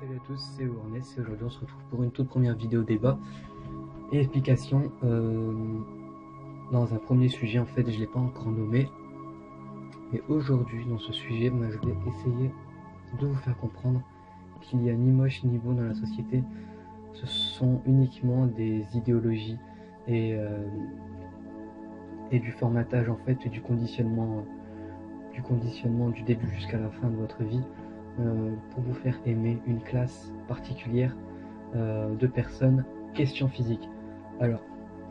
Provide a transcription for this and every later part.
Salut à tous, c'est Ournès et aujourd'hui on se retrouve pour une toute première vidéo débat et explication dans un premier sujet. En fait, je ne l'ai pas encore nommé, mais aujourd'hui dans ce sujet, je vais essayer de vous faire comprendre qu'il y a ni moche ni beau dans la société. Ce sont uniquement des idéologies et du formatage en fait, et du conditionnement du début jusqu'à la fin de votre vie. Pour vous faire aimer une classe particulière de personnes. Question physique. Alors,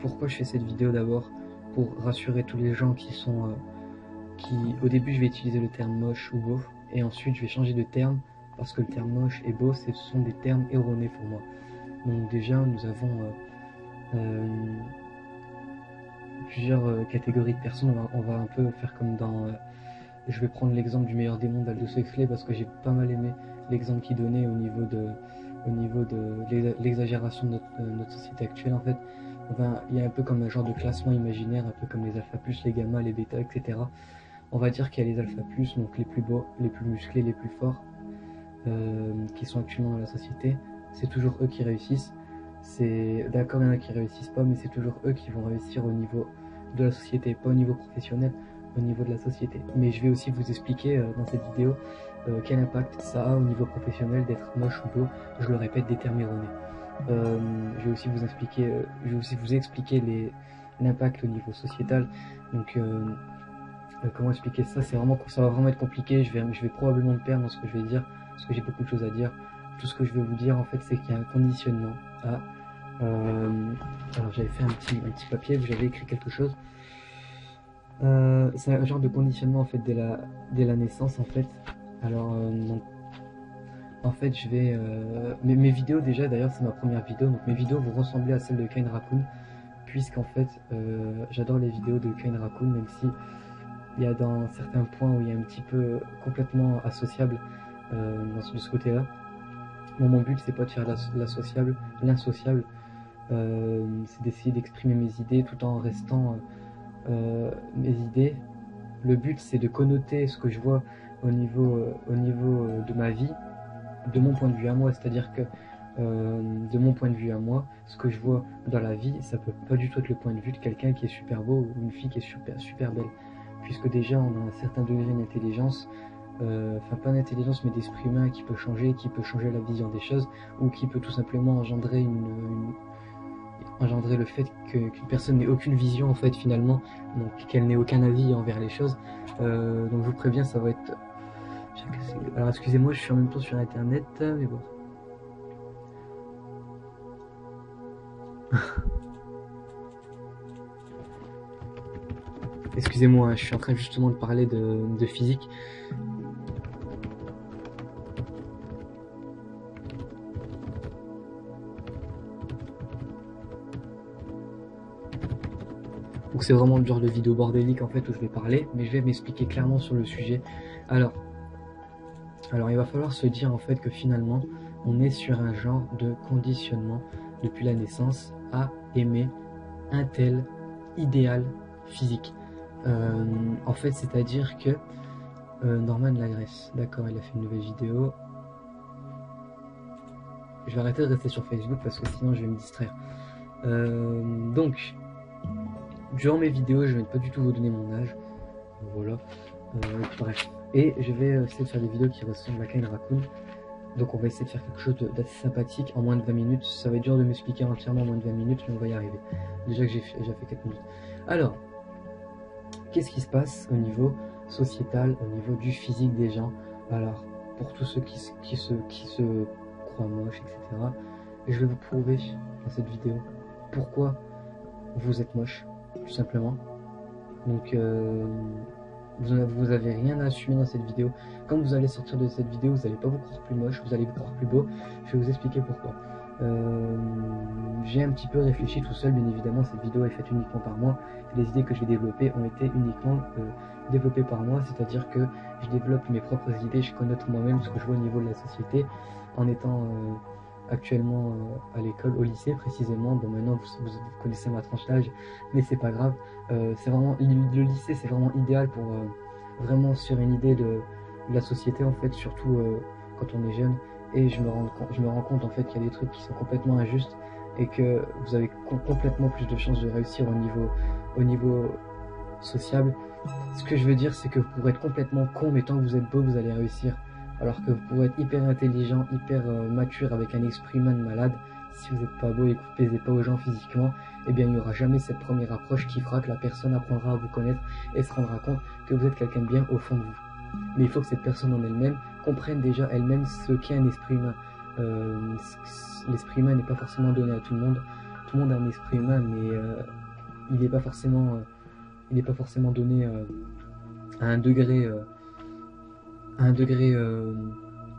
pourquoi je fais cette vidéo? D'abord, pour rassurer tous les gens qui sont... au début, je vais utiliser le terme moche ou beau, et ensuite, je vais changer de terme, parce que le terme moche et beau, ce sont des termes erronés pour moi. Donc déjà, nous avons plusieurs catégories de personnes. On va un peu faire comme dans... je vais prendre l'exemple du meilleur démon d'Aldous Huxley parce que j'ai pas mal aimé l'exemple qu'il donnait au niveau de l'exagération de notre société actuelle en fait. Enfin, il y a un peu comme un genre de classement imaginaire, un peu comme les alpha plus, les gamma, les bêta, etc. On va dire qu'il y a les alpha plus, donc les plus beaux, les plus musclés, les plus forts, qui sont actuellement dans la société. C'est toujours eux qui réussissent. C'est d'accord, il y en a qui réussissent pas, mais c'est toujours eux qui vont réussir au niveau de la société, pas au niveau professionnel, au niveau de la société. Mais je vais aussi vous expliquer dans cette vidéo quel impact ça a au niveau professionnel d'être moche ou beau. Je le répète, des termes erronés. Je vais aussi vous expliquer l'impact au niveau sociétal. Donc comment expliquer ça? Ça va vraiment être compliqué. Je vais probablement me perdre dans ce que je vais dire parce que j'ai beaucoup de choses à dire. Tout ce que je vais vous dire en fait, c'est qu'il y a un conditionnement à alors j'avais fait un petit papier où j'avais écrit quelque chose. C'est un genre de conditionnement en fait dès la naissance en fait. Alors donc, en fait je vais mes vidéos, déjà d'ailleurs c'est ma première vidéo, donc mes vidéos vont ressembler à celles de Kane Raccoon, puisqu'en fait j'adore les vidéos de Kane Raccoon, même si il y a dans certains points où il y a un petit peu complètement associable de ce côté là. Bon, mon but c'est pas de faire l'insociable, c'est d'essayer d'exprimer mes idées tout en restant mes idées. Le but c'est de connoter ce que je vois au niveau de ma vie, de mon point de vue à moi, c'est-à-dire que de mon point de vue à moi, ce que je vois dans la vie, ça peut pas du tout être le point de vue de quelqu'un qui est super beau ou une fille qui est super belle, puisque déjà on a un certain degré d'intelligence, enfin pas d'intelligence mais d'esprit humain qui peut changer la vision des choses, ou qui peut tout simplement engendrer le fait qu'une personne n'ait aucune vision en fait finalement, donc qu'elle n'ait aucun avis envers les choses. Donc je vous préviens, ça va être... Alors excusez-moi, je suis en même temps sur internet, mais bon. Excusez-moi, je suis en train justement de parler de physique. Donc c'est vraiment le genre de vidéo bordélique en fait où je vais parler, mais je vais m'expliquer clairement sur le sujet. Alors il va falloir se dire en fait que finalement on est sur un genre de conditionnement depuis la naissance à aimer un tel idéal physique. En fait, c'est-à-dire que Norman Lagresse, d'accord, il a fait une nouvelle vidéo. Je vais arrêter de rester sur Facebook parce que sinon je vais me distraire. Donc, durant mes vidéos, je ne vais pas du tout vous donner mon âge. Voilà. Bref. Et je vais essayer de faire des vidéos qui ressemblent à Kane Raccoon. Donc on va essayer de faire quelque chose d'assez sympathique en moins de 20 minutes. Ça va être dur de m'expliquer entièrement en moins de 20 minutes, mais on va y arriver. Déjà que j'ai fait 4 minutes. Alors, qu'est-ce qui se passe au niveau sociétal, au niveau du physique des gens? Alors, pour tous ceux qui se croient moches, etc., je vais vous prouver dans cette vidéo pourquoi vous êtes moche, tout simplement. Donc, vous avez rien à assumer dans cette vidéo. Quand vous allez sortir de cette vidéo, vous n'allez pas vous croire plus moche, vous allez vous croire plus beau. Je vais vous expliquer pourquoi. J'ai un petit peu réfléchi tout seul, bien évidemment, cette vidéo est faite uniquement par moi. Les idées que je vais développer ont été uniquement développées par moi, c'est-à-dire que je développe mes propres idées, je connote moi-même ce que je vois au niveau de la société en étant actuellement à l'école, au lycée précisément. Bon, maintenant vous connaissez ma tranche d'âge, mais c'est pas grave. C'est vraiment le lycée, c'est vraiment idéal pour vraiment se faire une idée de la société en fait, surtout quand on est jeune. Et je me rends compte en fait qu'il y a des trucs qui sont complètement injustes et que vous avez complètement plus de chances de réussir au niveau sociable. Ce que je veux dire, c'est que vous pourrez être complètement con, mais tant que vous êtes beau, vous allez réussir. Alors que vous pourrez être hyper intelligent, hyper mature, avec un esprit humain de malade. Si vous n'êtes pas beau et que vous ne plaisez pas aux gens physiquement, eh bien il n'y aura jamais cette première approche qui fera que la personne apprendra à vous connaître et se rendra compte que vous êtes quelqu'un de bien au fond de vous. Mais il faut que cette personne en elle-même comprenne déjà elle-même ce qu'est un esprit humain. L'esprit humain n'est pas forcément donné à tout le monde. Tout le monde a un esprit humain, mais il n'est pas forcément donné à un degré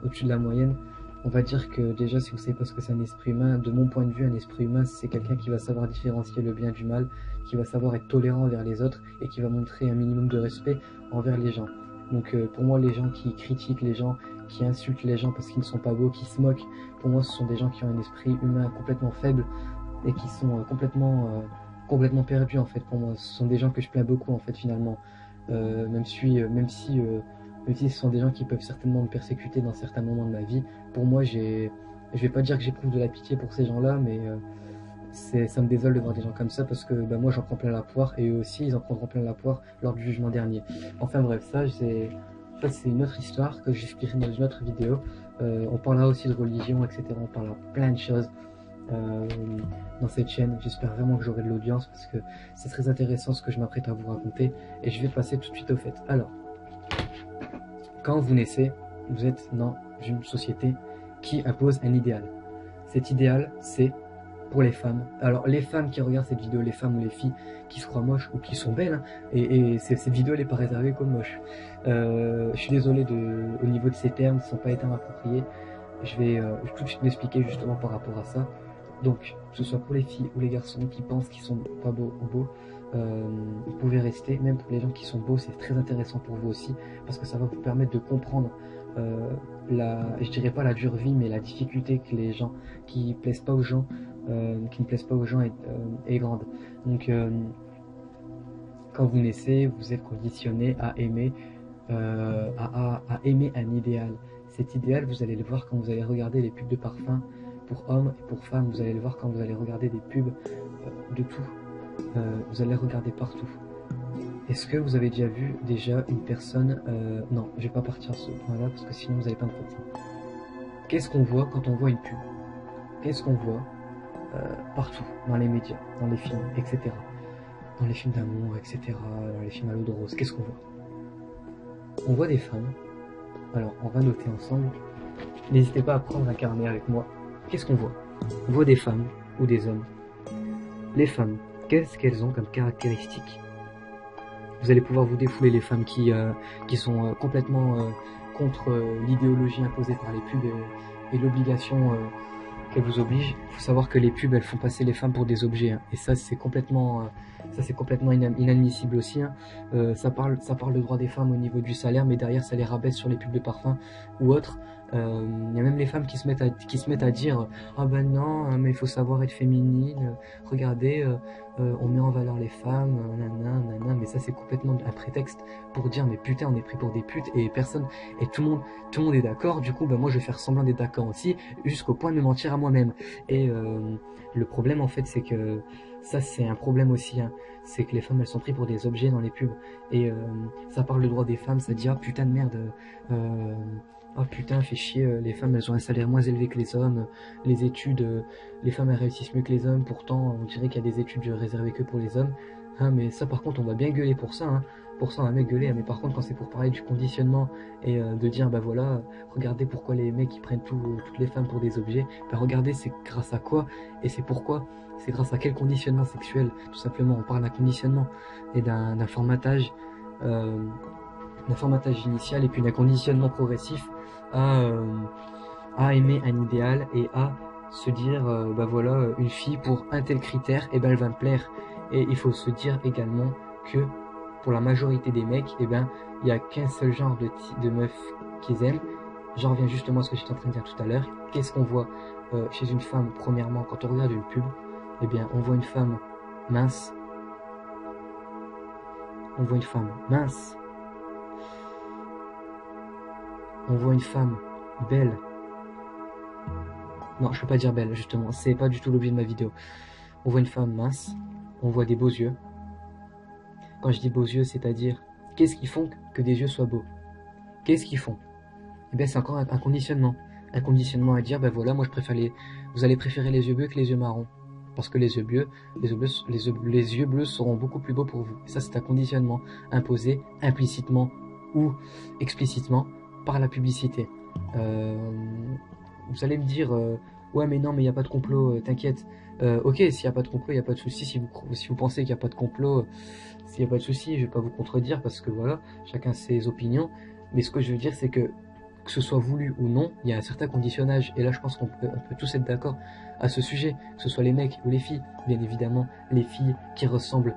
au-dessus de la moyenne. On va dire que déjà, si vous savez pas ce que c'est un esprit humain, de mon point de vue, un esprit humain, c'est quelqu'un qui va savoir différencier le bien du mal, qui va savoir être tolérant envers les autres et qui va montrer un minimum de respect envers les gens. Donc pour moi, les gens qui critiquent, les gens qui insultent les gens parce qu'ils ne sont pas beaux, qui se moquent, pour moi, ce sont des gens qui ont un esprit humain complètement faible et qui sont complètement perdus en fait. Pour moi, ce sont des gens que je plains beaucoup en fait finalement. Même si ce sont des gens qui peuvent certainement me persécuter dans certains moments de ma vie, pour moi, je vais pas dire que j'éprouve de la pitié pour ces gens-là, mais ça me désole de voir des gens comme ça parce que moi j'en prends plein la poire et eux aussi ils en prendront plein la poire lors du jugement dernier. Enfin bref, ça c'est une autre histoire que j'expliquerai dans une autre vidéo. On parlera aussi de religion, etc. On parlera plein de choses dans cette chaîne. J'espère vraiment que j'aurai de l'audience parce que c'est très intéressant ce que je m'apprête à vous raconter et je vais passer tout de suite au fait. Alors, quand vous naissez, vous êtes dans une société qui impose un idéal. Cet idéal, c'est pour les femmes. Alors, les femmes qui regardent cette vidéo, les femmes ou les filles qui se croient moches ou qui sont belles, hein, et cette vidéo, elle n'est pas réservée qu'aux moches. Je suis désolé au niveau de ces termes, ils ne sont pas termes appropriés. Je vais tout de suite m'expliquer justement par rapport à ça. Donc, que ce soit pour les filles ou les garçons qui pensent qu'ils sont pas beaux ou beaux, vous pouvez rester. Même pour les gens qui sont beaux, c'est très intéressant pour vous aussi parce que ça va vous permettre de comprendre je dirais pas la dure vie, mais la difficulté que les gens qui plaisent pas aux gens, qui ne plaisent pas aux gens est grande. Donc, quand vous naissez, vous êtes conditionné à aimer, à aimer un idéal. Cet idéal, vous allez le voir quand vous allez regarder les pubs de parfum pour hommes et pour femmes. Vous allez le voir quand vous allez regarder des pubs de tout. Vous allez regarder partout. Est-ce que vous avez déjà vu une personne... non, je vais pas partir à ce point-là parce que sinon vous n'allez pas me comprendre. Qu'est-ce qu'on voit quand on voit une pub? Qu'est-ce qu'on voit partout, dans les médias, dans les films, etc. Dans les films d'amour, etc. Dans les films à l'eau de rose, qu'est-ce qu'on voit? On voit des femmes. Alors, on va noter ensemble. N'hésitez pas à prendre un carnet avec moi. Qu'est-ce qu'on voit? On voit des femmes ou des hommes. Les femmes, qu'est-ce qu'elles ont comme caractéristiques? Vous allez pouvoir vous défouler les femmes qui sont complètement contre l'idéologie imposée par les pubs et l'obligation qu'elles vous obligent. Il faut savoir que les pubs, elles font passer les femmes pour des objets, hein. Et ça, c'est complètement inadmissible aussi, hein. Ça parle de droit des femmes au niveau du salaire, mais derrière, ça les rabaisse sur les pubs de parfum ou autres. Il y a même les femmes qui se mettent à dire ah ben non, mais il faut savoir être féminine, regardez, on met en valeur les femmes, nanana, mais ça c'est complètement un prétexte pour dire mais putain, on est pris pour des putes et tout le monde est d'accord. Du coup moi je vais faire semblant d'être d'accord aussi jusqu'au point de me mentir à moi-même. Et le problème en fait, c'est que ça c'est un problème aussi, hein. C'est que les femmes elles sont prises pour des objets dans les pubs et ça parle le droit des femmes, ça dit ah putain de merde, oh putain, fait chier, les femmes elles ont un salaire moins élevé que les hommes, les études, les femmes elles réussissent mieux que les hommes, pourtant on dirait qu'il y a des études réservées que pour les hommes, hein, mais ça par contre on va bien gueuler pour ça, hein. Pour ça on va bien gueuler, hein, mais par contre quand c'est pour parler du conditionnement et de dire bah voilà, regardez pourquoi les mecs ils prennent toutes les femmes pour des objets, bah regardez c'est grâce à quoi et c'est pourquoi, c'est grâce à quel conditionnement sexuel, tout simplement. On parle d'un conditionnement et d'un formatage initial et puis d'un conditionnement progressif à aimer un idéal et à se dire bah voilà, une fille pour un tel critère et ben elle va me plaire. Et il faut se dire également que pour la majorité des mecs, et ben il y a qu'un seul genre de meuf qu'ils aiment j'en reviens justement à ce que j'étais en train de dire tout à l'heure. Qu'est-ce qu'on voit chez une femme, premièrement, quand on regarde une pub? Eh bien, on voit une femme mince. On voit une femme mince. On voit une femme belle. Non, je peux pas dire belle, justement. C'est pas du tout l'objet de ma vidéo. On voit une femme mince. On voit des beaux yeux. Quand je dis beaux yeux, c'est-à-dire, qu'est-ce qui font que des yeux soient beaux? Qu'est-ce qu'ils font? Eh bien, c'est encore un conditionnement. Un conditionnement à dire, ben voilà, moi je préfère vous allez préférer les yeux bleus que les yeux marrons. Parce que les yeux bleus seront beaucoup plus beaux pour vous. Et ça, c'est un conditionnement imposé implicitement ou explicitement par la publicité. Vous allez me dire, ouais, mais non, mais il n'y a pas de complot, t'inquiète. Ok, s'il n'y a pas de complot, il n'y a pas de souci. Si vous pensez qu'il n'y a pas de complot, s'il n'y a pas de souci, je ne vais pas vous contredire parce que voilà, chacun ses opinions. Mais ce que je veux dire, c'est que ce soit voulu ou non, il y a un certain conditionnage. Et là, je pense qu'on peut tous être d'accord à ce sujet, que ce soit les mecs ou les filles. Bien évidemment, les filles qui ressemblent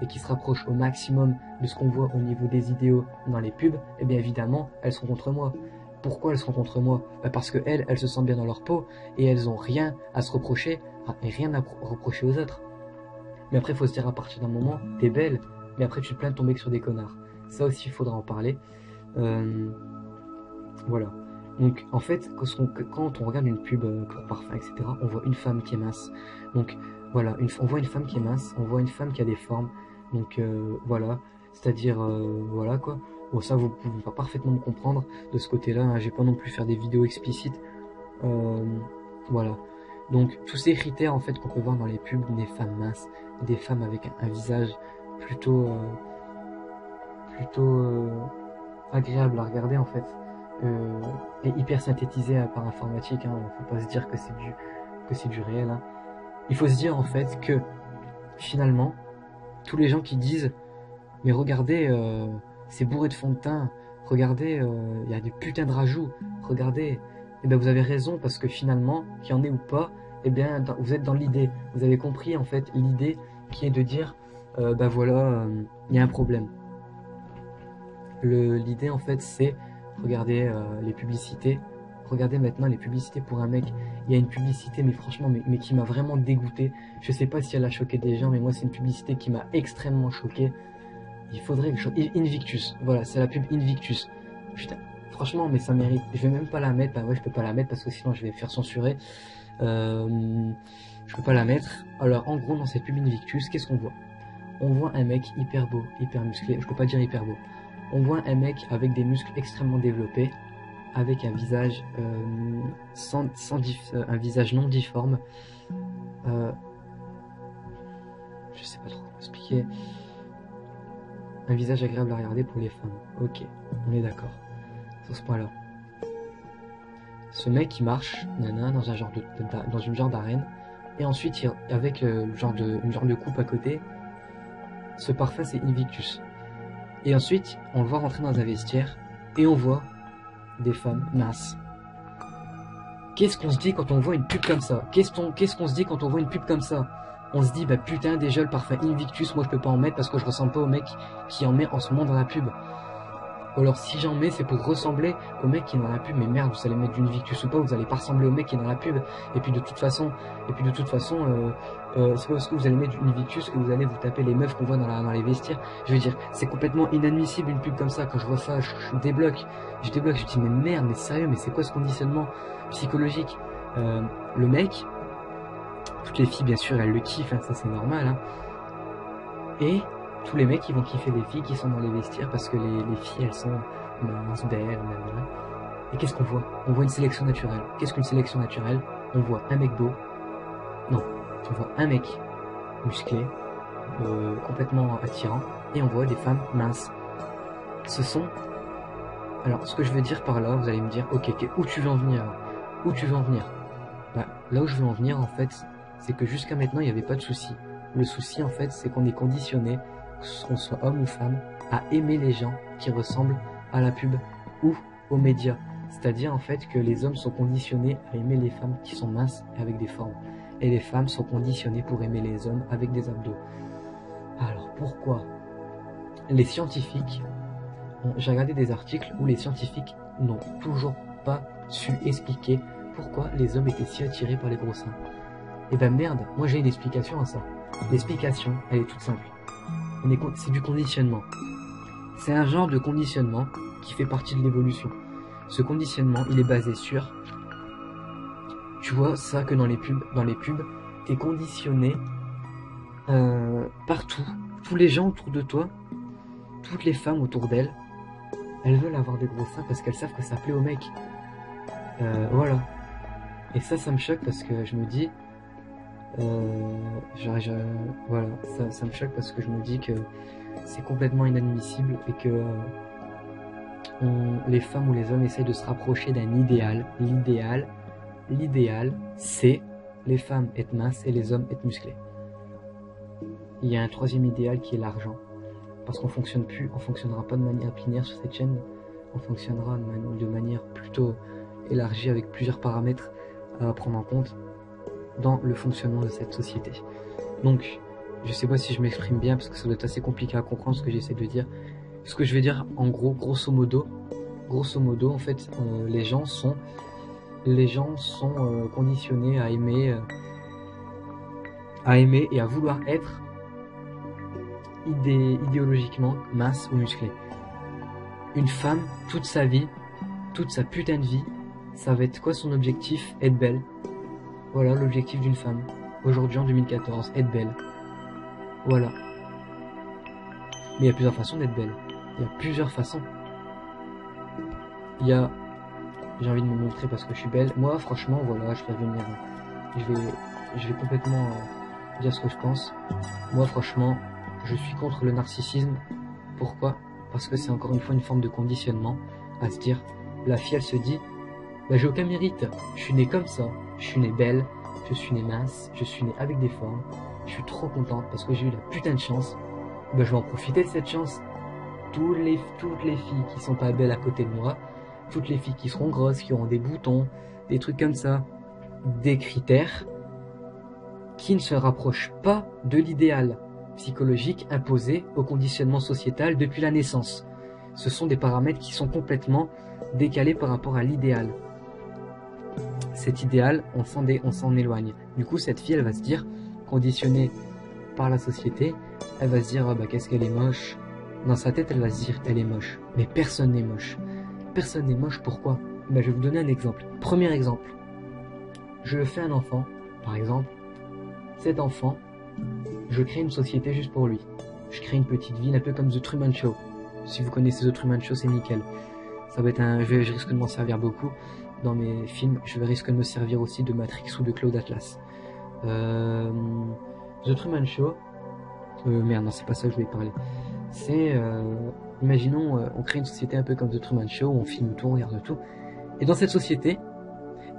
et qui se rapprochent au maximum de ce qu'on voit au niveau des idéaux dans les pubs, et bien évidemment, elles sont contre moi. Pourquoi elles sont contre moi? Parce que elles se sentent bien dans leur peau et elles ont rien à se reprocher et rien à reprocher aux autres. Mais après, il faut se dire à partir d'un moment, t'es belle, mais après tu te plains de tomber sur des connards. Ça aussi, il faudra en parler. Voilà. Donc, en fait, quand on regarde une pub pour parfum, etc., on voit une femme qui est mince. Donc, voilà, on voit une femme qui est mince, on voit une femme qui a des formes. Donc, voilà. C'est-à-dire, voilà quoi. Bon, ça, vous pouvez pas parfaitement me comprendre de ce côté-là. Hein. Je vais pas non plus faire des vidéos explicites. Voilà. Donc, tous ces critères, en fait, qu'on peut voir dans les pubs, des femmes minces, des femmes avec un visage plutôt agréable à regarder, en fait. Et hyper synthétisé par informatique, hein. Faut pas se dire que c'est du réel, hein. Il faut se dire en fait que finalement tous les gens qui disent mais regardez c'est bourré de fond de teint, regardez il y a des putains de rajouts, regardez, et ben vous avez raison parce que finalement qu'il y en ait ou pas, et bien vous êtes dans l'idée, vous avez compris en fait l'idée qui est de dire ben voilà il y a un problème. L'idée en fait c'est regardez les publicités. Regardez maintenant les publicités pour un mec. Il y a une publicité, mais franchement, mais qui m'a vraiment dégoûté. Je sais pas si elle a choqué des gens, mais moi, c'est une publicité qui m'a extrêmement choqué. Il faudrait que je... Invictus. Voilà, c'est la pub Invictus. Putain, franchement, mais ça mérite. Je vais même pas la mettre. Bah ouais, je peux pas la mettre parce que sinon, je vais faire censurer. Je peux pas la mettre. Alors, en gros, dans cette pub Invictus, qu'est-ce qu'on voit? On voit un mec hyper beau, hyper musclé. Je peux pas dire hyper beau. On voit un mec avec des muscles extrêmement développés, avec un visage un visage non difforme. Je sais pas trop comment expliquer. Un visage agréable à regarder pour les femmes. Ok, on est d'accord sur ce point-là. Ce mec qui marche, nana, dans un dans une genre d'arène, et ensuite avec une genre de coupe à côté. Ce parfum, c'est Invictus. Et ensuite, on le voit rentrer dans un vestiaire et on voit des femmes minces. Qu'est-ce qu'on se dit quand on voit une pub comme ça? Qu'est-ce qu'on se dit quand on voit une pub comme ça? On se dit, bah putain, déjà le parfum Invictus, moi je peux pas en mettre parce que je ressemble pas au mec qui en met en ce moment dans la pub. Ou alors si j'en mets, c'est pour ressembler au mec qui est dans la pub. Mais merde, vous allez mettre du Invictus ou pas, vous allez pas ressembler au mec qui est dans la pub. Et puis de toute façon, c'est pas parce que vous allez mettre du Invictus que vous allez vous taper les meufs qu'on voit dans les vestiaires. Je veux dire, c'est complètement inadmissible une pub comme ça. Quand je vois ça, je débloque. Je dis mais merde, mais sérieux, mais c'est quoi ce conditionnement psychologique? Le mec, toutes les filles bien sûr elles le kiffent, hein, ça c'est normal, hein. Et tous les mecs ils vont kiffer les filles qui sont dans les vestiaires parce que les filles elles sont minces, belles, et qu'est-ce qu'on voit? On voit une sélection naturelle. Qu'est-ce qu'une sélection naturelle? On voit un mec beau, non, on voit un mec musclé, complètement attirant, et on voit des femmes minces. Alors ce que je veux dire par là, vous allez me dire, ok, où tu veux en venir? Où tu veux en venir? Bah, là où je veux en venir en fait, c'est que jusqu'à maintenant il n'y avait pas de souci. Le souci en fait c'est qu'on est conditionné, qu'on soit homme ou femme, à aimer les gens qui ressemblent à la pub ou aux médias. C'est-à-dire en fait que les hommes sont conditionnés à aimer les femmes qui sont minces et avec des formes. Et les femmes sont conditionnées pour aimer les hommes avec des abdos. Alors pourquoi? Les scientifiques, j'ai regardé des articles où les scientifiques n'ont toujours pas su expliquer pourquoi les hommes étaient si attirés par les gros seins. Et ben merde, moi j'ai une explication à ça. L'explication, elle est toute simple. C'est du conditionnement. C'est un genre de conditionnement qui fait partie de l'évolution. Ce conditionnement, il est basé sur... Tu vois ça que dans les pubs, t'es conditionné partout. Tous les gens autour de toi, toutes les femmes autour d'elles, elles veulent avoir des gros seins parce qu'elles savent que ça plaît aux mecs. Voilà. Et ça me choque parce que je me dis... voilà, ça me choque parce que je me dis que c'est complètement inadmissible et que les femmes ou les hommes essayent de se rapprocher d'un idéal. L'idéal, c'est les femmes être minces et les hommes être musclés. Il y a un troisième idéal qui est l'argent. Parce qu'on fonctionnera pas de manière binaire sur cette chaîne, on fonctionnera de manière plutôt élargie avec plusieurs paramètres à prendre en compte dans le fonctionnement de cette société. Donc, je sais pas si je m'exprime bien parce que ça doit être assez compliqué à comprendre ce que j'essaie de dire. Ce que je vais dire, en gros, grosso modo, en fait, les gens sont conditionnés à aimer et à vouloir être idéologiquement mince ou musclé. Une femme, toute sa vie, toute sa putain de vie, ça va être quoi son objectif? Être belle. Voilà l'objectif d'une femme. Aujourd'hui en 2014, être belle. Voilà. Mais il y a plusieurs façons d'être belle. Il y a plusieurs façons. Il y a... J'ai envie de me montrer parce que je suis belle. Moi, franchement, voilà, je vais revenir. Je vais complètement dire ce que je pense. Moi, franchement, je suis contre le narcissisme. Pourquoi? Parce que c'est encore une fois une forme de conditionnement à se dire, la fille, elle se dit, bah, j'ai aucun mérite. Je suis née comme ça. Je suis née belle. Je suis née mince. Je suis née avec des formes. Je suis trop contente parce que j'ai eu la putain de chance. Bah, je vais en profiter de cette chance. Toutes les filles qui sont pas belles à côté de moi, toutes les filles qui seront grosses, qui auront des boutons, des trucs comme ça, des critères qui ne se rapprochent pas de l'idéal psychologique imposé au conditionnement sociétal depuis la naissance. Ce sont des paramètres qui sont complètement décalés par rapport à l'idéal. Cet idéal, on s'en éloigne. Du coup, cette fille, elle va se dire, conditionnée par la société, elle va se dire, oh, bah, qu'est-ce qu'elle est moche. Dans sa tête, elle va se dire, elle est moche. Mais personne n'est moche. Personne n'est moche, pourquoi? Ben, je vais vous donner un exemple. Premier exemple. Je fais un enfant, par exemple. Cet enfant, je crée une société juste pour lui. Je crée une petite ville, un peu comme The Truman Show. Si vous connaissez The Truman Show, c'est nickel. Ça va être je risque de m'en servir beaucoup dans mes films. Je risque de me servir aussi de Matrix ou de Cloud Atlas. The Truman Show. Merde, non, c'est pas ça que je voulais parler. C'est, imaginons, on crée une société un peu comme The Truman Show, où on filme tout, on regarde tout. Et dans cette société,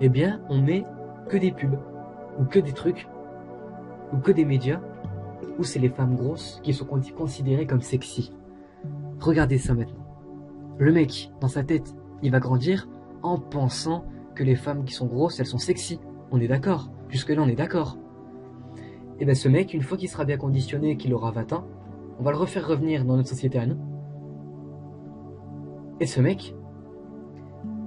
eh bien, on met que des pubs, ou que des trucs, ou que des médias, où c'est les femmes grosses qui sont considérées comme sexy. Regardez ça maintenant. Le mec, dans sa tête, il va grandir en pensant que les femmes qui sont grosses, elles sont sexy. On est d'accord. Jusque-là, on est d'accord. Et ben ce mec, une fois qu'il sera bien conditionné, qu'il aura 20 ans, on va le refaire revenir dans notre société à nous. Et ce mec,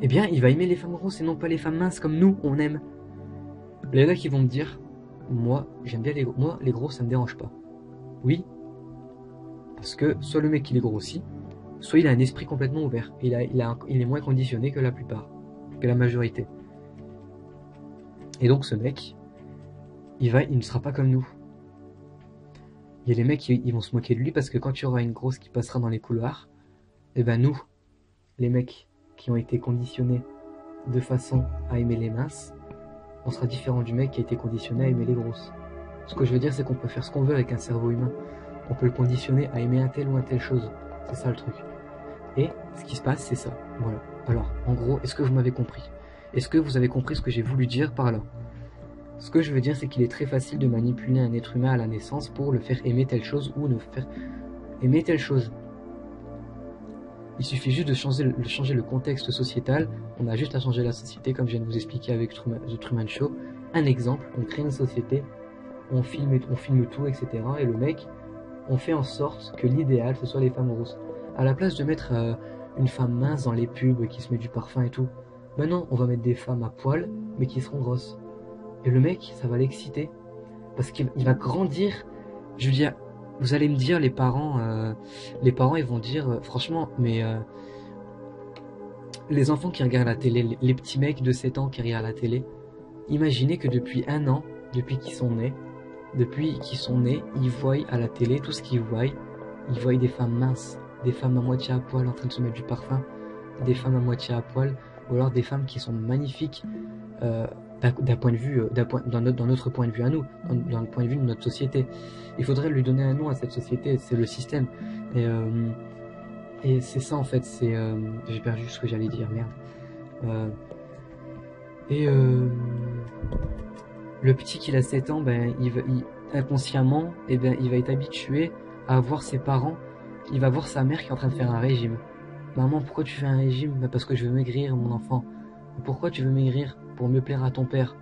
eh bien, il va aimer les femmes grosses et non pas les femmes minces comme nous, on aime. Il y en a qui vont me dire, moi, j'aime bien les gros, ça me dérange pas. Oui, parce que soit le mec il est grossi, soit il a un esprit complètement ouvert. Il est moins conditionné que la plupart, que la majorité. Et donc ce mec, il ne sera pas comme nous. Il y a les mecs qui vont se moquer de lui parce que quand il y aura une grosse qui passera dans les couloirs, et ben nous, les mecs qui ont été conditionnés de façon à aimer les minces, on sera différent du mec qui a été conditionné à aimer les grosses. Ce que je veux dire, c'est qu'on peut faire ce qu'on veut avec un cerveau humain. On peut le conditionner à aimer un tel ou un telle chose. C'est ça le truc. Et ce qui se passe, c'est ça. Voilà. Alors, en gros, est-ce que vous m'avez compris? Est-ce que vous avez compris ce que j'ai voulu dire par là? Ce que je veux dire, c'est qu'il est très facile de manipuler un être humain à la naissance pour le faire aimer telle chose ou le faire aimer telle chose. Il suffit juste de changer le contexte sociétal. On a juste à changer la société, comme je viens de vous expliquer avec The Truman Show. Un exemple, on crée une société, on filme tout, etc. Et le mec, on fait en sorte que l'idéal, ce soit les femmes grosses. À la place de mettre une femme mince dans les pubs qui se met du parfum et tout. Ben non, on va mettre des femmes à poil, mais qui seront grosses. Et le mec, ça va l'exciter. Parce qu'il va grandir. Je veux dire, vous allez me dire, les parents, ils vont dire, franchement, mais les enfants qui regardent la télé, les petits mecs de 7 ans qui regardent la télé, imaginez que depuis un an, depuis qu'ils sont nés, ils voient à la télé tout ce qu'ils voient. Ils voient des femmes minces, des femmes à moitié à poil en train de se mettre du parfum, des femmes à moitié à poil, ou alors des femmes qui sont magnifiques d'un point de vue, dans notre point de vue à nous, dans le point de vue de notre société. Il faudrait lui donner un nom à cette société, c'est le système. Et c'est ça en fait, j'ai perdu ce que j'allais dire, merde. Le petit qui a 7 ans, ben, inconsciemment, il va être habitué à voir ses parents, il va voir sa mère qui est en train de faire un régime. Maman, pourquoi tu fais un régime? Ben parce que je veux maigrir, mon enfant. Pourquoi tu veux maigrir? Pour mieux plaire à ton père.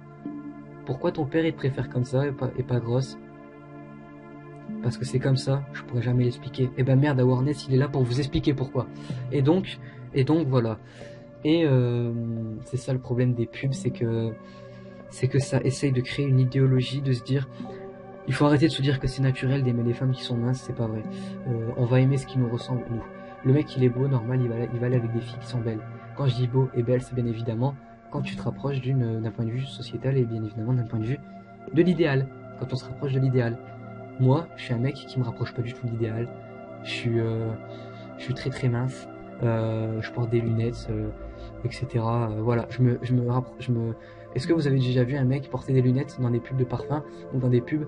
Pourquoi ton père il te préfère comme ça et pas grosse? Parce que c'est comme ça, je pourrais jamais l'expliquer. Et ben merde, Awareness il est là pour vous expliquer pourquoi. Et donc voilà. Et c'est ça le problème des pubs, c'est que ça essaye de créer une idéologie, de se dire il faut arrêter de se dire que c'est naturel d'aimer les femmes qui sont minces, c'est pas vrai. On va aimer ce qui nous ressemble, nous. Le mec il est beau, normal, il va aller avec des filles qui sont belles. Quand je dis beau et belle, c'est bien évidemment quand tu te rapproches d'un point de vue sociétal et bien évidemment d'un point de vue de l'idéal. Quand on se rapproche de l'idéal. Moi, je suis un mec qui me rapproche pas du tout de l'idéal. Je suis très très mince. Je porte des lunettes, etc. Voilà, Est-ce que vous avez déjà vu un mec porter des lunettes dans des pubs de parfum ou dans des pubs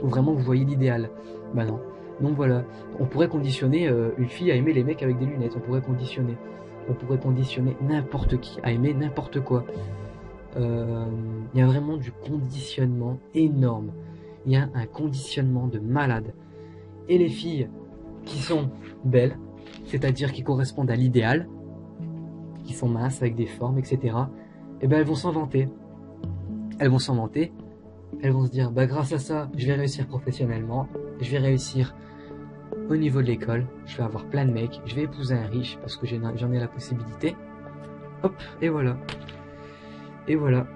où vraiment vous voyez l'idéal? Bah non. Donc voilà, on pourrait conditionner une fille à aimer les mecs avec des lunettes. On pourrait conditionner n'importe qui à aimer n'importe quoi. Il y a vraiment du conditionnement énorme. Il y a un conditionnement de malade. Et les filles qui sont belles, c'est-à-dire qui correspondent à l'idéal, qui sont minces avec des formes, etc., eh ben elles vont s'en vanter. Elles vont se dire, bah grâce à ça, je vais réussir professionnellement, je vais réussir au niveau de l'école, je vais avoir plein de mecs, je vais épouser un riche parce que j'en ai la possibilité. Hop, et voilà. Et voilà.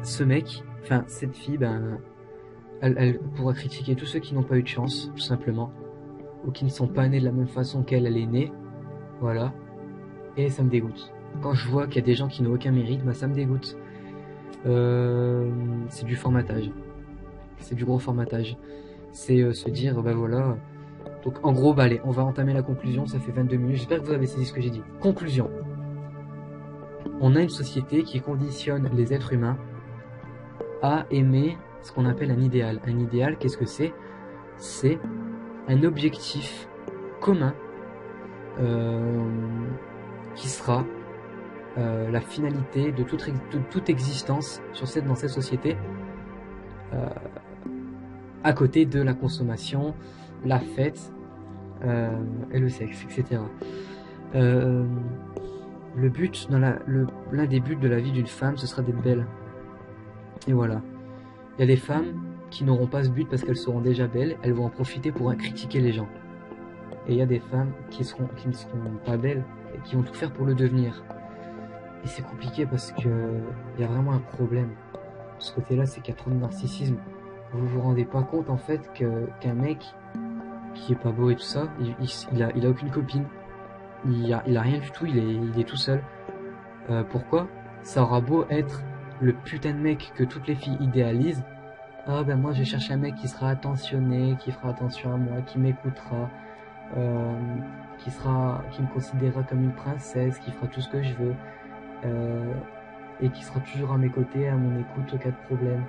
Ce mec, enfin cette fille, ben, elle pourra critiquer tous ceux qui n'ont pas eu de chance, tout simplement, ou qui ne sont pas nés de la même façon qu'elle est née. Voilà. Et ça me dégoûte. Quand je vois qu'il y a des gens qui n'ont aucun mérite, bah ça me dégoûte. C'est du formatage. C'est du gros formatage. C'est se dire, bah voilà. Donc en gros, bah allez, on va entamer la conclusion, ça fait 22 minutes. J'espère que vous avez saisi ce que j'ai dit. Conclusion. On a une société qui conditionne les êtres humains à aimer ce qu'on appelle un idéal. Un idéal, qu'est-ce que c'est? C'est un objectif commun qui sera la finalité de toute existence dans cette société, à côté de la consommation, la fête et le sexe, etc. Le but, l'un des buts de la vie d'une femme, ce sera d'être belle. Et voilà. Il y a des femmes qui n'auront pas ce but parce qu'elles seront déjà belles, elles vont en profiter pour critiquer les gens. Et il y a des femmes qui ne seront pas belles et qui vont tout faire pour le devenir. Et c'est compliqué parce que il y a vraiment un problème. De ce côté-là, c'est qu'il y a trop de narcissisme. Vous vous rendez pas compte en fait qu'un mec qui est pas beau et tout ça, il a aucune copine. Il a rien du tout, il est tout seul. Pourquoi? Ça aura beau être le putain de mec que toutes les filles idéalisent. Ah ben moi je cherche un mec qui sera attentionné, qui fera attention à moi, qui m'écoutera, qui me considérera comme une princesse, qui fera tout ce que je veux, et qui sera toujours à mes côtés, à mon écoute au cas de problème.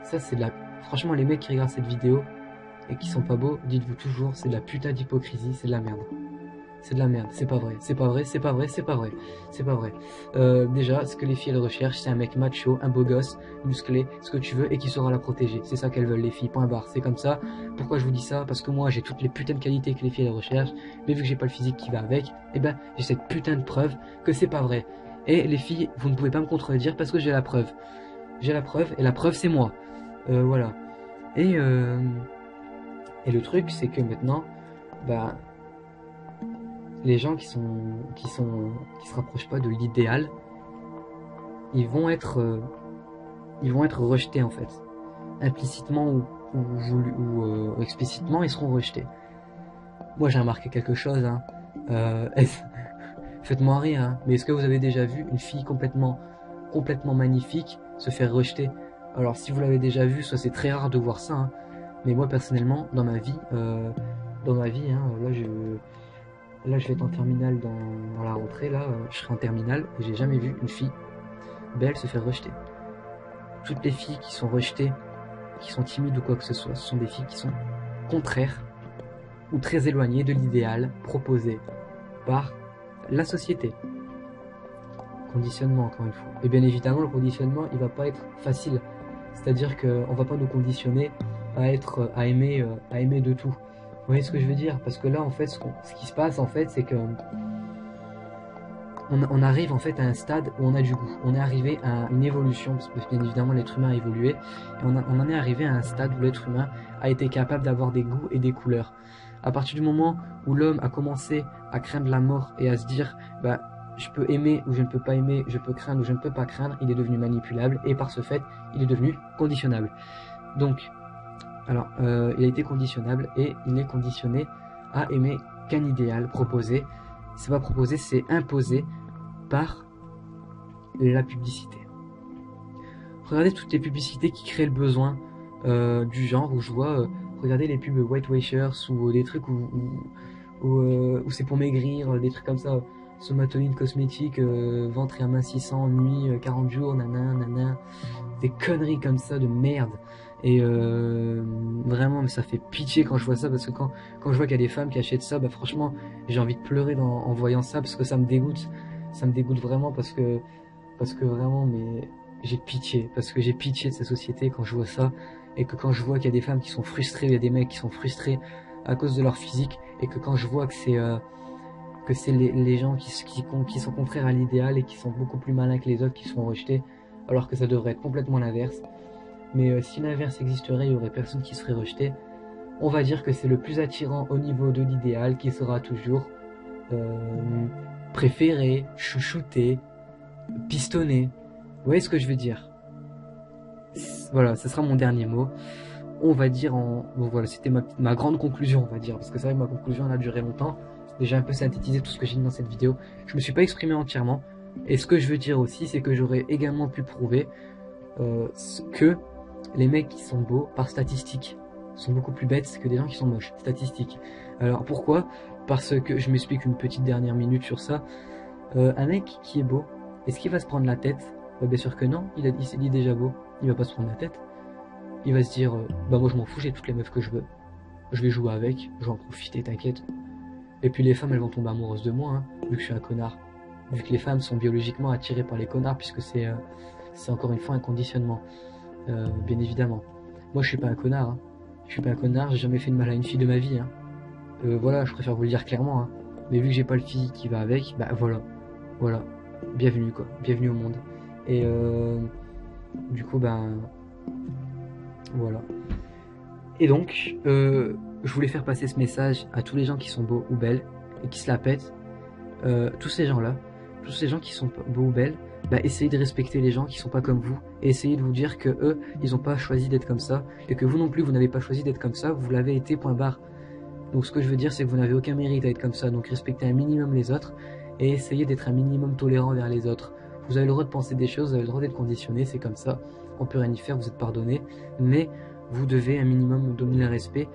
Ça c'est de la... Franchement les mecs qui regardent cette vidéo et qui sont pas beaux, dites-vous toujours, c'est de la putain d'hypocrisie, c'est de la merde. C'est de la merde, c'est pas vrai, c'est pas vrai, c'est pas vrai, c'est pas vrai, c'est pas vrai. Déjà, ce que les filles elles recherchent, c'est un mec macho, un beau gosse, musclé, ce que tu veux, et qui saura la protéger. C'est ça qu'elles veulent les filles, point barre, c'est comme ça. Pourquoi je vous dis ça? Parce que moi j'ai toutes les putains de qualités que les filles elles recherchent, mais vu que j'ai pas le physique qui va avec, eh ben j'ai cette putain de preuve que c'est pas vrai. Et les filles, vous ne pouvez pas me contredire parce que j'ai la preuve. J'ai la preuve, et la preuve c'est moi. Voilà. Et le truc c'est que maintenant, bah... les gens qui se rapprochent pas de l'idéal, ils vont être rejetés en fait, implicitement ou explicitement, ils seront rejetés. Moi j'ai remarqué quelque chose, hein. Faites-moi rire, hein, mais est-ce que vous avez déjà vu une fille complètement magnifique se faire rejeter? Alors si vous l'avez déjà vu, ça c'est très rare de voir ça, hein, mais moi personnellement, dans ma vie, hein, là je vais être en terminale dans la rentrée, là, je serai en terminale, et j'ai jamais vu une fille belle se faire rejeter. Toutes les filles qui sont rejetées, qui sont timides ou quoi que ce soit, ce sont des filles qui sont contraires ou très éloignées de l'idéal proposé par la société. Conditionnement, encore une fois. Et bien évidemment, le conditionnement, il va pas être facile. C'est-à-dire qu'on va pas nous conditionner à aimer de tout. Vous voyez ce que je veux dire? Parce que là, en fait, ce qui se passe, en fait, c'est que on arrive en fait à un stade où on a du goût. On est arrivé à une évolution, parce que bien évidemment l'être humain a évolué, et on en est arrivé à un stade où l'être humain a été capable d'avoir des goûts et des couleurs. À partir du moment où l'homme a commencé à craindre la mort et à se dire bah je peux aimer ou je ne peux pas aimer, je peux craindre ou je ne peux pas craindre, il est devenu manipulable et par ce fait il est devenu conditionnable. Donc alors il a été conditionnable et il est conditionné à aimer qu'un idéal proposé. C'est pas proposé, c'est imposé par la publicité. Regardez toutes les publicités qui créent le besoin du genre où je vois regardez les pubs Weight Watchers ou des trucs où c'est pour maigrir, des trucs comme ça, somatonine cosmétique, ventre et amincissant, nuit, 40 jours, nanan, des conneries comme ça de merde. Et vraiment, mais ça fait pitié quand je vois ça, parce que quand je vois qu'il y a des femmes qui achètent ça, bah franchement, j'ai envie de pleurer en voyant ça, parce que ça me dégoûte vraiment, parce que vraiment, mais j'ai pitié, parce que j'ai pitié de cette société quand je vois ça, et que quand je vois qu'il y a des femmes qui sont frustrées, il y a des mecs qui sont frustrés à cause de leur physique, et que quand je vois que c'est les gens qui sont contraires à l'idéal et qui sont beaucoup plus malins que les autres qui seront rejetés, alors que ça devrait être complètement l'inverse. Mais si l'inverse existerait, il y aurait personne qui serait rejeté. On va dire que c'est le plus attirant au niveau de l'idéal qui sera toujours préféré, chouchouté, pistonné. Vous voyez ce que je veux dire? Voilà, ce sera mon dernier mot. On va dire bon, voilà, c'était ma grande conclusion, on va dire, parce que c'est vrai que ma conclusion elle a duré longtemps. J'ai un peu synthétisé tout ce que j'ai dit dans cette vidéo. Je me suis pas exprimé entièrement. Et ce que je veux dire aussi, c'est que j'aurais également pu prouver que les mecs qui sont beaux, par statistique, sont beaucoup plus bêtes que des gens qui sont moches. Statistique. Alors pourquoi? Parce que je m'explique une petite dernière minute sur ça. Un mec qui est beau, est-ce qu'il va se prendre la tête? Bien sûr que non, il s'est dit déjà beau. Il va pas se prendre la tête. Il va se dire, bah moi je m'en fous, j'ai toutes les meufs que je veux. Je vais jouer avec, je vais en profiter, t'inquiète. Et puis les femmes, elles vont tomber amoureuses de moi, hein, vu que je suis un connard. Vu que les femmes sont biologiquement attirées par les connards, puisque c'est encore une fois un conditionnement. Bien évidemment. Moi je suis pas un connard, hein. Je suis pas un connard, j'ai jamais fait de mal à une fille de ma vie, hein. Voilà, je préfère vous le dire clairement, hein. Mais vu que j'ai pas le physique qui va avec, bah voilà. Bienvenue quoi, bienvenue au monde. Et du coup ben voilà. Et donc je voulais faire passer ce message à tous les gens qui sont beaux ou belles et qui se la pètent. Tous ces gens-là, tous ces gens qui sont beaux ou belles, bah essayez de respecter les gens qui sont pas comme vous et essayez de vous dire que eux, ils ont pas choisi d'être comme ça et que vous non plus, vous n'avez pas choisi d'être comme ça, vous l'avez été, point barre. Donc ce que je veux dire, c'est que vous n'avez aucun mérite à être comme ça, donc respectez un minimum les autres et essayez d'être un minimum tolérant vers les autres. Vous avez le droit de penser des choses, vous avez le droit d'être conditionné, c'est comme ça, on peut rien y faire, vous êtes pardonné, mais vous devez un minimum donner le respect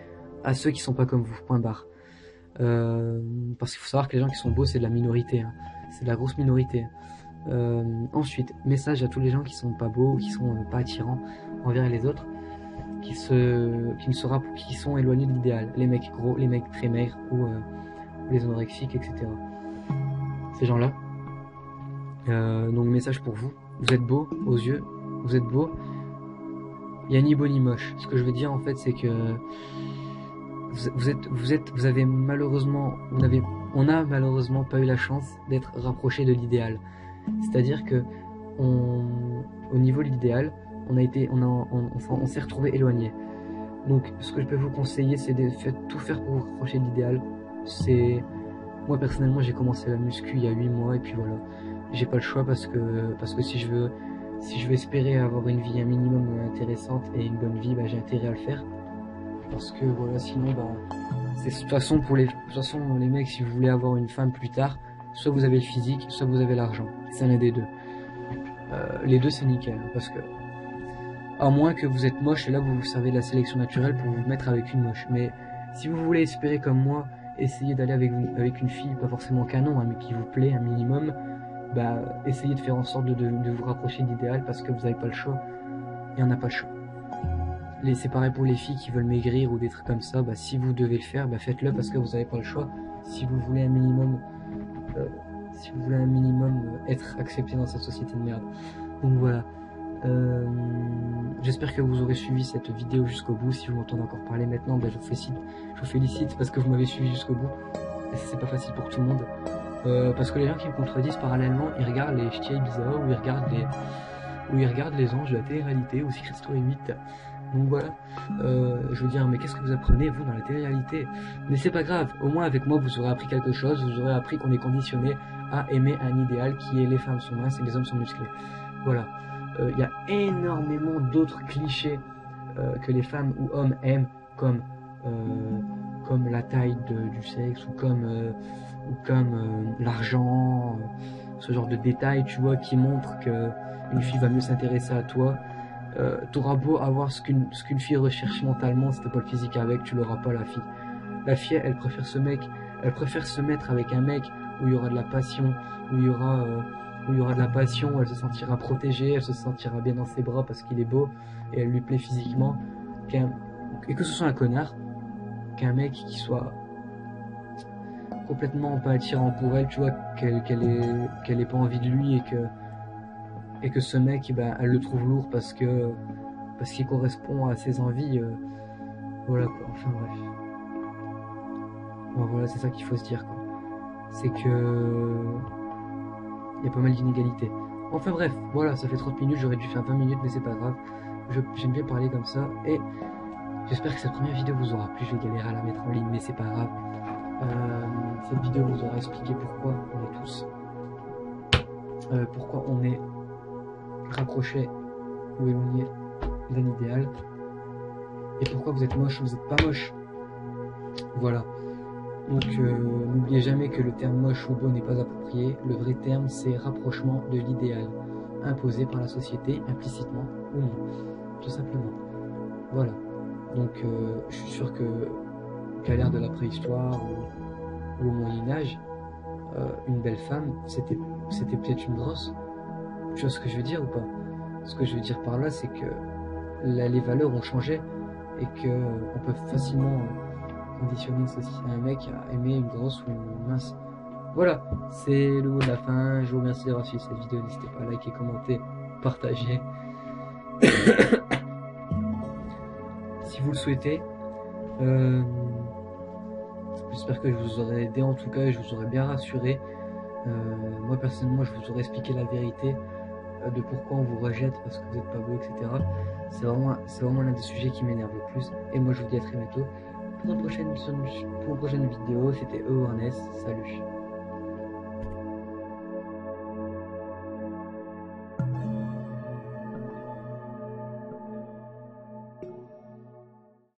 à ceux qui sont pas comme vous, point barre. Parce qu'il faut savoir que les gens qui sont beaux, c'est de la minorité, hein. C'est de la grosse minorité. Ensuite, message à tous les gens qui sont pas beaux, qui sont pas attirants envers les autres, qui sont éloignés de l'idéal, les mecs gros, les mecs très maigres ou les anorexiques, etc. Ces gens-là. Donc message pour vous, vous êtes beaux aux yeux, vous êtes beaux. Il y a ni beau ni moche. Ce que je veux dire en fait, c'est que on a malheureusement pas eu la chance d'être rapproché de l'idéal. C'est-à-dire que au niveau de l'idéal, on s'est retrouvé éloigné. Donc, ce que je peux vous conseiller, c'est de tout faire pour vous rapprocher de l'idéal. C'est Moi personnellement j'ai commencé la muscu il y a 8 mois et puis voilà, j'ai pas le choix parce que si je veux espérer avoir une vie un minimum intéressante et une bonne vie, bah, j'ai intérêt à le faire. Parce que voilà, sinon bah c'est de toute façon les mecs, si vous voulez avoir une femme plus tard, soit vous avez le physique, soit vous avez l'argent. C'est l'un des deux. Les deux c'est nickel, hein, parce que à moins que vous êtes moche et là vous vous servez de la sélection naturelle pour vous mettre avec une moche. Mais si vous voulez espérer comme moi, essayer d'aller avec une fille, pas forcément canon, hein, mais qui vous plaît un minimum, bah essayez de faire en sorte de vous rapprocher de l'idéal parce que vous n'avez pas le choix. Il n'y en a pas le choix. C'est pareil pour les filles qui veulent maigrir ou des trucs comme ça, bah si vous devez le faire, bah faites-le parce que vous n'avez pas le choix. Si vous voulez un minimum être accepté dans cette société de merde. Donc voilà. J'espère que vous aurez suivi cette vidéo jusqu'au bout. Si vous m'entendez encore parler maintenant, bah, je vous félicite parce que vous m'avez suivi jusqu'au bout. Et c'est pas facile pour tout le monde. Parce que les gens qui me contredisent parallèlement, ils regardent les ch'tis bizarres ou ils regardent les anges de la télé-réalité ou Secret Story 8. Donc voilà, je veux dire, mais qu'est-ce que vous apprenez vous dans la télé-réalité? Mais c'est pas grave, au moins avec moi vous aurez appris quelque chose, vous aurez appris qu'on est conditionné à aimer un idéal qui est les femmes sont minces et les hommes sont musclés. Voilà, il y a énormément d'autres clichés que les femmes ou hommes aiment, comme la taille du sexe ou comme l'argent, ce genre de détails, tu vois, qui montrent que une fille va mieux s'intéresser à toi. T'auras beau avoir ce qu'une fille recherche mentalement, si t'as pas le physique avec, tu l'auras pas la fille. La fille, elle préfère se mettre avec un mec où il y aura de la passion, où il y aura de la passion, où elle se sentira protégée, elle se sentira bien dans ses bras parce qu'il est beau et elle lui plaît physiquement, et que ce soit un connard, qu'un mec qui soit complètement pas attirant pour elle, tu vois, qu'elle ait pas envie de lui et que ce mec, ben, elle le trouve lourd parce qu'il correspond à ses envies. Voilà quoi, enfin bref. Bon, voilà, c'est ça qu'il faut se dire quoi. C'est que il y a pas mal d'inégalités. Enfin bref, voilà, ça fait 30 minutes, j'aurais dû faire 20 minutes, mais c'est pas grave. J'aime bien parler comme ça et j'espère que cette première vidéo vous aura plu. Je vais galérer à la mettre en ligne, mais c'est pas grave. Cette vidéo vous aura expliqué pourquoi on est tous, pourquoi on est rapproché ou éloigné d'un idéal et pourquoi vous êtes moche ou vous n'êtes pas moche. Voilà. Donc n'oubliez jamais que le terme moche ou beau n'est pas approprié. Le vrai terme c'est rapprochement de l'idéal imposé par la société implicitement ou non, tout simplement. Voilà. Donc je suis sûr qu'à l'ère de la préhistoire ou au Moyen-Âge, une belle femme c'était peut-être une grosse. Tu vois ce que je veux dire ou pas? Ce que je veux dire par là, c'est que les valeurs ont changé et que on peut facilement conditionner un mec à aimer une grosse ou une mince. Voilà, c'est le mot de la fin. Je vous remercie d'avoir suivi cette vidéo. N'hésitez pas à liker, commenter, partager. Si vous le souhaitez. J'espère que je vous aurai aidé en tout cas et je vous aurai bien rassuré. Moi personnellement je vous aurais expliqué la vérité de pourquoi on vous rejette parce que vous n'êtes pas beau, etc. C'est vraiment l'un des sujets qui m'énerve le plus. Et moi je vous dis à très bientôt pour une prochaine vidéo. C'était Ewarness. Salut.